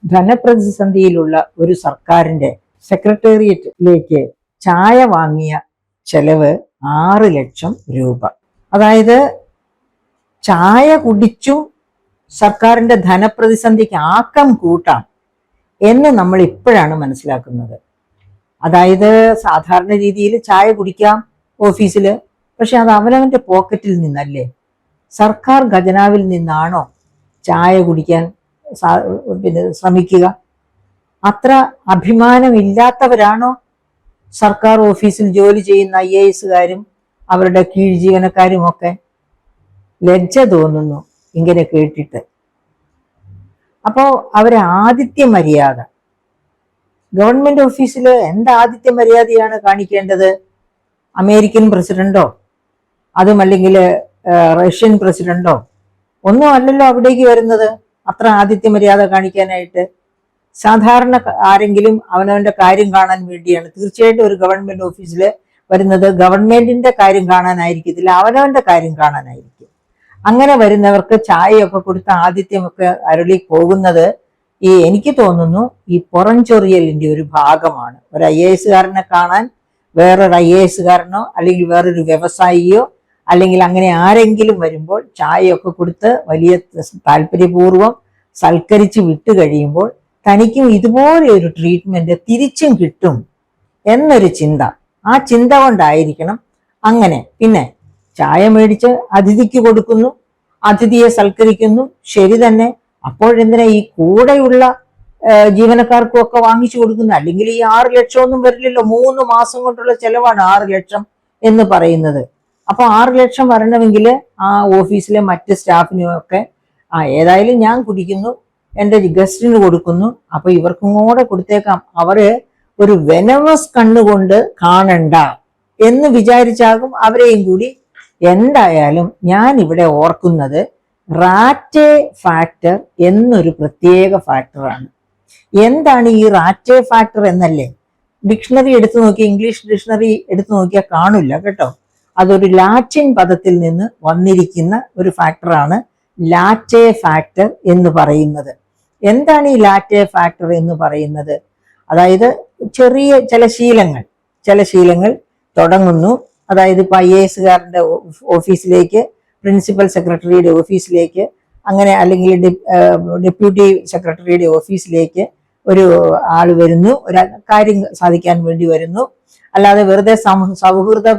ധനപ്രതിസന്ധിയിലുള്ള ഒരു സർക്കാരിന്റെ സെക്രട്ടേറിയറ്റിലേക്ക് ചായ വാങ്ങിയ ചെലവ് 6 ലക്ഷം രൂപ. അതായത് ചായ കുടിച്ചും സർക്കാരിന്റെ ധനപ്രതിസന്ധിക്ക് ആക്കം കൂട്ടാം എന്ന് നമ്മൾ ഇപ്പോഴാണ് മനസ്സിലാക്കുന്നത്. അതായത് സാധാരണ രീതിയിൽ ചായ കുടിക്കാം ഓഫീസിൽ, പക്ഷെ അത് അവനവന്റെ പോക്കറ്റിൽ നിന്നല്ലേ, സർക്കാർ ഖജനാവിൽ നിന്നാണോ ചായ കുടിക്കാൻ ശ്രമിക്കുക? അത്ര അഭിമാനമില്ലാത്തവരാണോ സർക്കാർ ഓഫീസിൽ ജോലി ചെയ്യുന്ന IAS അവരുടെ കീഴ് ജീവനക്കാരും ഒക്കെ? ലജ്ജ തോന്നുന്നു ഇങ്ങനെ കേട്ടിട്ട്. അപ്പോ അവരെ ആതിഥ്യ മര്യാദ, ഗവൺമെന്റ് ഓഫീസിൽ എന്ത് ആതിഥ്യ മര്യാദയാണ് കാണിക്കേണ്ടത്? അമേരിക്കൻ പ്രസിഡന്റോ അതുമല്ലെങ്കിൽ റഷ്യൻ പ്രസിഡന്റോ ഒന്നും അല്ലല്ലോ അവിടേക്ക് വരുന്നത് അത്ര ആതിഥ്യ മര്യാദ കാണിക്കാനായിട്ട്. സാധാരണ ആരെങ്കിലും അവനവന്റെ കാര്യം കാണാൻ വേണ്ടിയാണ് തീർച്ചയായിട്ടും ഒരു ഗവൺമെന്റ് ഓഫീസിൽ വരുന്നത്. ഗവൺമെന്റിന്റെ കാര്യം കാണാനായിരിക്കത്തില്ല, അവനവന്റെ കാര്യം കാണാനായിരിക്കും. അങ്ങനെ വരുന്നവർക്ക് ചായയൊക്കെ കൊടുത്ത ആതിഥ്യമൊക്കെ അരുളി പോകുന്നത് എനിക്ക് തോന്നുന്നു ഈ പുറംചൊറിയലിന്റെ ഒരു ഭാഗമാണ്. ഒരു IAS കാണാൻ വേറൊരു IAS അല്ലെങ്കിൽ വേറൊരു വ്യവസായിയോ അല്ലെങ്കിൽ അങ്ങനെ ആരെങ്കിലും വരുമ്പോൾ ചായയൊക്കെ കൊടുത്ത് വലിയ താല്പര്യപൂർവ്വം സൽക്കരിച്ച് വിട്ടു കഴിയുമ്പോൾ തനിക്കും ഇതുപോലെ ഒരു ട്രീറ്റ്മെന്റ് തിരിച്ചും കിട്ടും എന്നൊരു ചിന്ത, ആ ചിന്ത കൊണ്ടായിരിക്കണം അങ്ങനെ. പിന്നെ ചായ മേടിച്ച് അതിഥിക്ക് കൊടുക്കുന്നു, അതിഥിയെ സൽക്കരിക്കുന്നു, ശരി തന്നെ. അപ്പോഴെന്തിനാ ഈ കൂടെയുള്ള ജീവനക്കാർക്കും ഒക്കെ വാങ്ങിച്ചു കൊടുക്കുന്നു? അല്ലെങ്കിൽ ഈ 6 ലക്ഷമൊന്നും വരില്ലല്ലോ. 3 മാസം കൊണ്ടുള്ള ചെലവാണ് 6 ലക്ഷം എന്ന് പറയുന്നത്. അപ്പൊ 6 ലക്ഷം വരണമെങ്കിൽ ആ ഓഫീസിലെ മറ്റ് സ്റ്റാഫിനും ഒക്കെ ഏതായാലും ഞാൻ കുടിക്കുന്നു, എൻ്റെ ഗസ്റ്റിന് കൊടുക്കുന്നു, അപ്പൊ ഇവർക്കും കൂടെ കൊടുത്തേക്കാം, അവര് ഒരു വെനമസ് കണ്ണുകൊണ്ട് കാണണ്ട എന്ന് വിചാരിച്ചാകും അവരെയും കൂടി. എന്തായാലും ഞാൻ ഇവിടെ ഓർക്കുന്നത് റാറ്റെ ഫാക്ടർ എന്നൊരു പ്രത്യേക ഫാക്ടറാണ്. എന്താണ് ഈ റാറ്റെ ഫാക്ടർ എന്നല്ലേ? ഡിക്ഷണറി എടുത്തു നോക്കി, ഇംഗ്ലീഷ് ഡിക്ഷണറി എടുത്തു നോക്കിയാൽ കാണില്ല കേട്ടോ. അതൊരു ലാറ്റിൻ പദത്തിൽ നിന്ന് വന്നിരിക്കുന്ന ഒരു ഫാക്ടറാണ് ലാറ്റെ ഫാക്ടർ എന്ന് പറയുന്നത്. എന്താണ് ഈ ലാറ്റെ ഫാക്ടർ എന്ന് പറയുന്നത്? അതായത് ചെറിയ ചില ശീലങ്ങൾ തുടങ്ങുന്നു. അതായത് ഇപ്പൊ IAS ഓഫീസിലേക്ക്, പ്രിൻസിപ്പൽ സെക്രട്ടറിയുടെ ഓഫീസിലേക്ക്, അങ്ങനെ അല്ലെങ്കിൽ ഡെപ്യൂട്ടി സെക്രട്ടറിയുടെ ഓഫീസിലേക്ക് ഒരു ആൾ വരുന്നു, ഒരു കാര്യം സാധിക്കാൻ വേണ്ടി വരുന്നു. അല്ലാതെ വെറുതെ സൗഹൃദ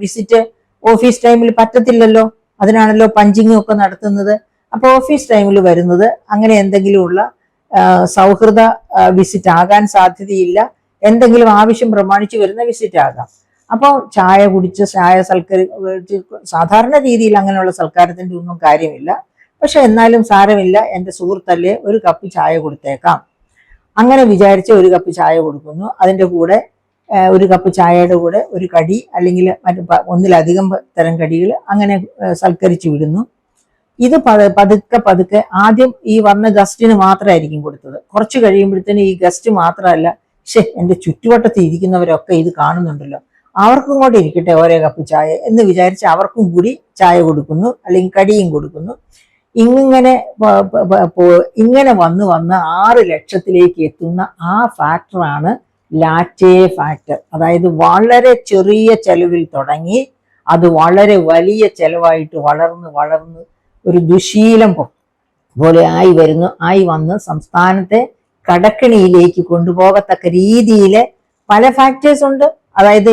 വിസിറ്റ് ഓഫീസ് ടൈമിൽ പറ്റത്തില്ലല്ലോ, അതിനാണല്ലോ പഞ്ചിങ് ഒക്കെ നടത്തുന്നത്. അപ്പൊ ഓഫീസ് ടൈമിൽ വരുന്നത് അങ്ങനെ എന്തെങ്കിലുമുള്ള സൗഹൃദ വിസിറ്റ് ആകാൻ സാധ്യതയില്ല, എന്തെങ്കിലും ആവശ്യം പ്രമാണിച്ച് വരുന്ന വിസിറ്റ് ആകാം. അപ്പോൾ ചായ കുടിച്ച് സാധാരണ രീതിയിൽ അങ്ങനെയുള്ള സൽക്കാരത്തിന്റെ ഒന്നും കാര്യമില്ല. പക്ഷെ എന്നാലും സാരമില്ല, എൻ്റെ സുഹൃത്തല്ലേ, ഒരു കപ്പ് ചായ കൊടുത്തേക്കാം, അങ്ങനെ വിചാരിച്ച് ഒരു കപ്പ് ചായ കൊടുക്കുന്നു. അതിൻ്റെ കൂടെ ഒരു കപ്പ് ചായയുടെ കൂടെ ഒരു കടി അല്ലെങ്കിൽ ഒന്നിലധികം തരം കടികൾ അങ്ങനെ സൽക്കരിച്ചു വിടുന്നു. ഇത് പതുക്കെ ആദ്യം ഈ വന്ന ഗസ്റ്റിന് മാത്രമായിരിക്കും കൊടുത്തത്. കുറച്ച് കഴിയുമ്പോഴത്തേന് ഈ ഗസ്റ്റ് മാത്രമല്ല, എൻ്റെ ചുറ്റുവട്ടത്ത് ഇരിക്കുന്നവരൊക്കെ ഇത് കാണുന്നുണ്ടല്ലോ, അവർക്കും കൂടെ ഇരിക്കട്ടെ ഓരോ കപ്പ് ചായ എന്ന് വിചാരിച്ച് അവർക്കും കൂടി ചായ കൊടുക്കുന്നു, അല്ലെങ്കിൽ കടിയും കൊടുക്കുന്നു. ഇങ്ങനെ വന്ന് 6 ലക്ഷത്തിലേക്ക് എത്തുന്ന ആ ഫാക്ടറാണ് ലാറ്റെ ഫാക്ടർ. അതായത് വളരെ ചെറിയ ചെലവിൽ തുടങ്ങി അത് വളരെ വലിയ ചെലവായിട്ട് വളർന്ന് ഒരു ദുശീലം പോലെ ആയി വന്ന് സംസ്ഥാനത്തെ കടക്കിണിയിലേക്ക് കൊണ്ടുപോകത്തക്ക രീതിയിലെ പല ഫാക്ടേഴ്സ് ഉണ്ട്. അതായത്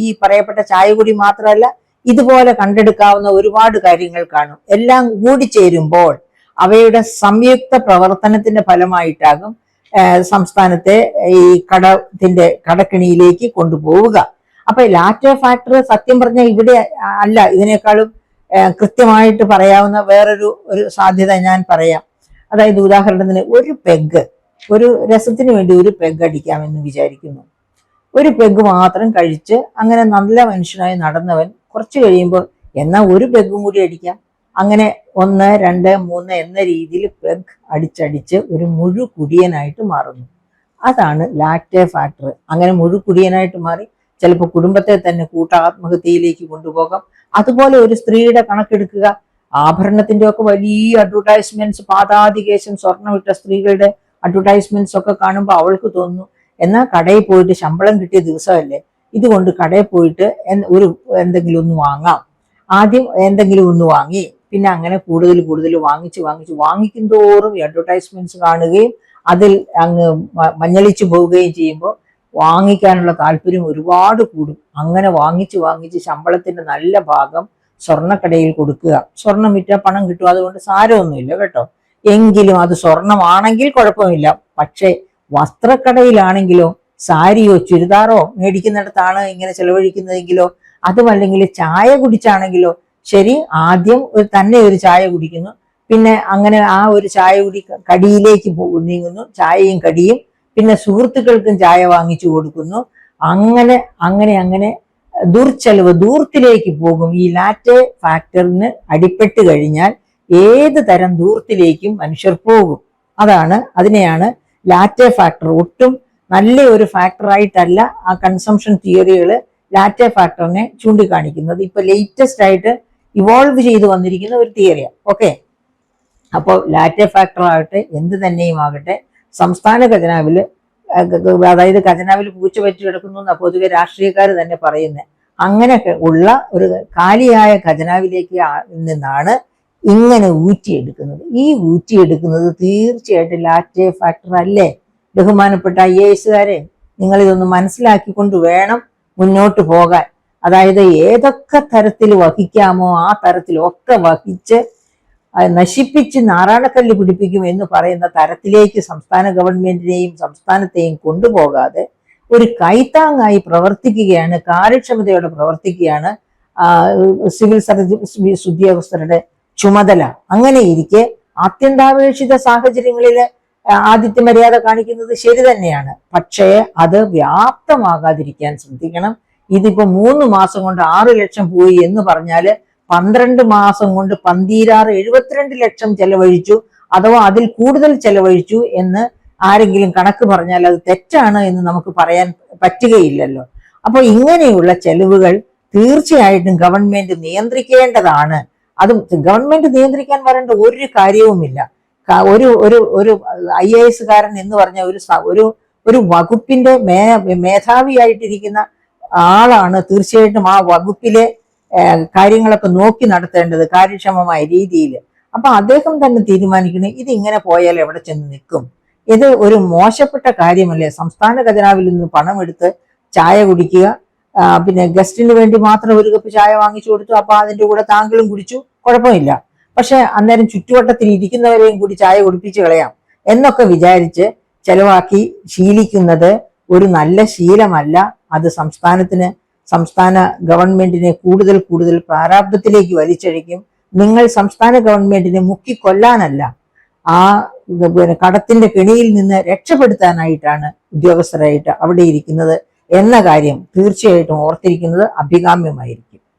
ഈ പറയപ്പെട്ട ചായ കുടി മാത്രമല്ല, ഇതുപോലെ കണ്ടെടുക്കാവുന്ന ഒരുപാട് കാര്യങ്ങൾ കാണും. എല്ലാം കൂടി ചേരുമ്പോൾ അവയുടെ സംയുക്ത പ്രവർത്തനത്തിന്റെ ഫലമായിട്ടാകും സംസ്ഥാനത്തെ ഈ കടക്കിണിയിലേക്ക് കൊണ്ടുപോവുക. അപ്പൊ ലാറ്റെ ഫാക്ടർ സത്യം പറഞ്ഞാൽ ഇവിടെ അല്ല, ഇതിനേക്കാളും കൃത്യമായിട്ട് പറയാവുന്ന വേറൊരു സാധ്യത ഞാൻ പറയാം. അതായത് ഉദാഹരണത്തിന് ഒരു രസത്തിന് വേണ്ടി ഒരു പെഗ് അടിക്കാമെന്ന് വിചാരിക്കുന്നു. ഒരു പെഗ് മാത്രം കഴിച്ച് അങ്ങനെ നല്ല മനുഷ്യനായി നടന്നവൻ കുറച്ച് കഴിയുമ്പോൾ എന്നാൽ ഒരു പെഗും കൂടി അടിക്കാം, അങ്ങനെ 1, 2, 3 എന്ന രീതിയിൽ പെഗ് അടിച്ചടിച്ച് ഒരു മുഴുകുടിയനായിട്ട് മാറുന്നു. അതാണ് ലാറ്റെ ഫാക്ടർ. അങ്ങനെ മുഴുകുടിയനായിട്ട് മാറി ചിലപ്പോൾ കുടുംബത്തെ തന്നെ കൂട്ടാത്മഹത്യയിലേക്ക് കൊണ്ടുപോകാം. അതുപോലെ ഒരു സ്ത്രീയുടെ കണക്കെടുക്കുക, ആഭരണത്തിന്റെ ഒക്കെ വലിയ അഡ്വർടൈസ്മെന്റ്സ്, പാതാതികേശം സ്വർണ്ണമിട്ട സ്ത്രീകളുടെ അഡ്വർടൈസ്മെന്റ്സ് ഒക്കെ കാണുമ്പോൾ അവൾക്ക് തോന്നുന്നു എന്നാൽ കടയിൽ പോയിട്ട് ശമ്പളം കിട്ടിയ ദിവസമല്ലേ, ഇതുകൊണ്ട് കടയിൽ പോയിട്ട് എന്തെങ്കിലും ഒന്ന് വാങ്ങാം. ആദ്യം എന്തെങ്കിലും ഒന്ന് വാങ്ങി, പിന്നെ അങ്ങനെ കൂടുതൽ കൂടുതൽ വാങ്ങിക്കും തോറും ഈ അഡ്വർടൈസ്മെന്റ്സ് കാണുകയും അതിൽ അങ്ങ് മഞ്ഞളിച്ചു പോവുകയും ചെയ്യുമ്പോൾ വാങ്ങിക്കാനുള്ള താല്പര്യം ഒരുപാട് കൂടും. അങ്ങനെ വാങ്ങിച്ച് ശമ്പളത്തിന്റെ നല്ല ഭാഗം സ്വർണ്ണക്കടയിൽ കൊടുക്കുക. സ്വർണം വിറ്റാൽ പണം കിട്ടും, അതുകൊണ്ട് സാരമൊന്നുമില്ല കേട്ടോ. എങ്കിലും അത് സ്വർണമാണെങ്കിൽ കുഴപ്പമില്ല. പക്ഷേ വസ്ത്രക്കടയിലാണെങ്കിലോ സാരിയോ ചുരിദാറോ മേടിക്കുന്നിടത്താണ് ഇങ്ങനെ ചെലവഴിക്കുന്നതെങ്കിലോ, അതുമല്ലെങ്കിൽ ചായ കുടിച്ചാണെങ്കിലോ ശരി, ആദ്യം തന്നെ ഒരു ചായ കുടിക്കുന്നു, പിന്നെ അങ്ങനെ ആ ഒരു ചായ കുടി കടിയിലേക്ക് നീങ്ങുന്നു, ചായയും കടിയും, പിന്നെ സുഹൃത്തുക്കൾക്കും ചായ വാങ്ങിച്ചു കൊടുക്കുന്നു. അങ്ങനെ അങ്ങനെ അങ്ങനെ ദുർച്ചെലവ് ദൂർത്തിലേക്ക് പോകും. ഈ ലാറ്റെ ഫാക്ടറിന് അടിപ്പെട്ട് കഴിഞ്ഞാൽ ഏത് തരം ദൂർത്തിലേക്കും മനുഷ്യർ പോകും. അതിനെയാണ് ലാറ്റെ ഫാക്ടർ. ഒട്ടും നല്ല ഒരു ഫാക്ടറായിട്ടല്ല ആ കൺസംഷൻ തിയറികൾ ലാറ്റെ ഫാക്ടറിനെ ചൂണ്ടിക്കാണിക്കുന്നത്. ഇപ്പൊ ലേറ്റസ്റ്റ് ആയിട്ട് ഇവോൾവ് ചെയ്ത് വന്നിരിക്കുന്ന ഒരു തിയറിയാണ്. ഓക്കെ, അപ്പോൾ ലാറ്റെ ഫാക്ടർ ആകട്ടെ എന്ത് തന്നെയും ആകട്ടെ, സംസ്ഥാന ഖജനാവില്, അതായത് ഖജനാവിൽ പൂച്ച പറ്റി കിടക്കുന്നു എന്നാ പൊതുവെ രാഷ്ട്രീയക്കാർ തന്നെ പറയുന്നത്. അങ്ങനെ ഉള്ള ഒരു കാലിയായ ഖജനാവിലേക്ക് നിന്നാണ് ഇങ്ങനെ ഊറ്റിയെടുക്കുന്നത്. ഈ ഊറ്റിയെടുക്കുന്നത് തീർച്ചയായിട്ടും ലാറ്റെ ഫാക്ടർ അല്ലേ? ബഹുമാനപ്പെട്ട IAS-കാരെ, നിങ്ങൾ ഇതൊന്ന് മനസ്സിലാക്കിക്കൊണ്ട് വേണം മുന്നോട്ട് പോകാൻ. അതായത് ഏതൊക്കെ തരത്തിൽ വഹിക്കാമോ ആ തരത്തിലൊക്കെ വഹിച്ച് നശിപ്പിച്ച് നാറാണക്കല്ല് പിടിപ്പിക്കും എന്ന് പറയുന്ന തരത്തിലേക്ക് സംസ്ഥാന ഗവൺമെന്റിനെയും സംസ്ഥാനത്തെയും കൊണ്ടുപോകാതെ ഒരു കൈത്താങ്ങായി പ്രവർത്തിക്കുകയാണ്, കാര്യക്ഷമതയോടെ പ്രവർത്തിക്കുകയാണ് സിവിൽ സർവീസ് ഉദ്യോഗസ്ഥരുടെ ചുമതല. അങ്ങനെ ഇരിക്കെ അത്യന്താപേക്ഷിത സാഹചര്യങ്ങളിൽ ആതിഥ്യ മര്യാദ കാണിക്കുന്നത് ശരി തന്നെയാണ്. പക്ഷേ അത് വ്യാപ്തമാകാതിരിക്കാൻ ശ്രദ്ധിക്കണം. ഇതിപ്പോ 3 മാസം കൊണ്ട് 6 ലക്ഷം പോയി എന്ന് പറഞ്ഞാല് 12 മാസം കൊണ്ട് 72 ലക്ഷം ചെലവഴിച്ചു, അഥവാ അതിൽ കൂടുതൽ ചെലവഴിച്ചു എന്ന് ആരെങ്കിലും കണക്ക് പറഞ്ഞാൽ അത് തെറ്റാണ് എന്ന് നമുക്ക് പറയാൻ പറ്റുകയില്ലല്ലോ. അപ്പൊ ഇങ്ങനെയുള്ള ചെലവുകൾ തീർച്ചയായിട്ടും ഗവൺമെന്റ് നിയന്ത്രിക്കേണ്ടതാണ്. അതും ഗവൺമെന്റ് നിയന്ത്രിക്കാൻ വരേണ്ട ഒരു കാര്യവുമില്ല. ഒരു IAS-കാരൻ എന്ന് പറഞ്ഞ ഒരു വകുപ്പിന്റെ മേധാവിയായിട്ടിരിക്കുന്ന ആളാണ് തീർച്ചയായിട്ടും ആ വകുപ്പിലെ കാര്യങ്ങളൊക്കെ നോക്കി നടത്തേണ്ടത് കാര്യക്ഷമമായ രീതിയിൽ. അപ്പൊ അദ്ദേഹം തന്നെ തീരുമാനിക്കണം ഇത് ഇങ്ങനെ പോയാൽ എവിടെ ചെന്ന് നിൽക്കും. ഇത് ഒരു മോശപ്പെട്ട കാര്യമല്ലേ? സംസ്ഥാന ഖജനാവിൽ നിന്ന് പണം എടുത്ത് ചായ കുടിക്കുക, പിന്നെ ഗസ്റ്റിന് വേണ്ടി മാത്രം ഒരു കപ്പ് ചായ വാങ്ങിച്ചു കൊടുത്തു, അപ്പൊ അതിന്റെ കൂടെ താങ്കളും കുടിച്ചു, കുഴപ്പമില്ല. പക്ഷെ അന്നേരം ചുറ്റുവട്ടത്തിൽ ഇരിക്കുന്നവരെയും കൂടി ചായ കുടിപ്പിച്ച് കളയാം എന്നൊക്കെ വിചാരിച്ച് ചെലവാക്കി ശീലിക്കുന്നത് ഒരു നല്ല ശീലമല്ല. അത് സംസ്ഥാന ഗവൺമെന്റിനെ കൂടുതൽ കൂടുതൽ പ്രാരാബ്ധത്തിലേക്ക് വലിച്ചഴിക്കും. നിങ്ങൾ സംസ്ഥാന ഗവൺമെന്റിനെ മുക്കിക്കൊല്ലാനല്ല, ആ കടത്തിന്റെ കെണിയിൽ നിന്ന് രക്ഷപ്പെടുത്താനായിട്ടാണ് ഉദ്യോഗസ്ഥരായിട്ട് അവിടെ ഇരിക്കുന്നത് എന്ന കാര്യം തീർച്ചയായിട്ടും ഓർത്തിരിക്കുന്നത് അഭികാമ്യമായിരിക്കും.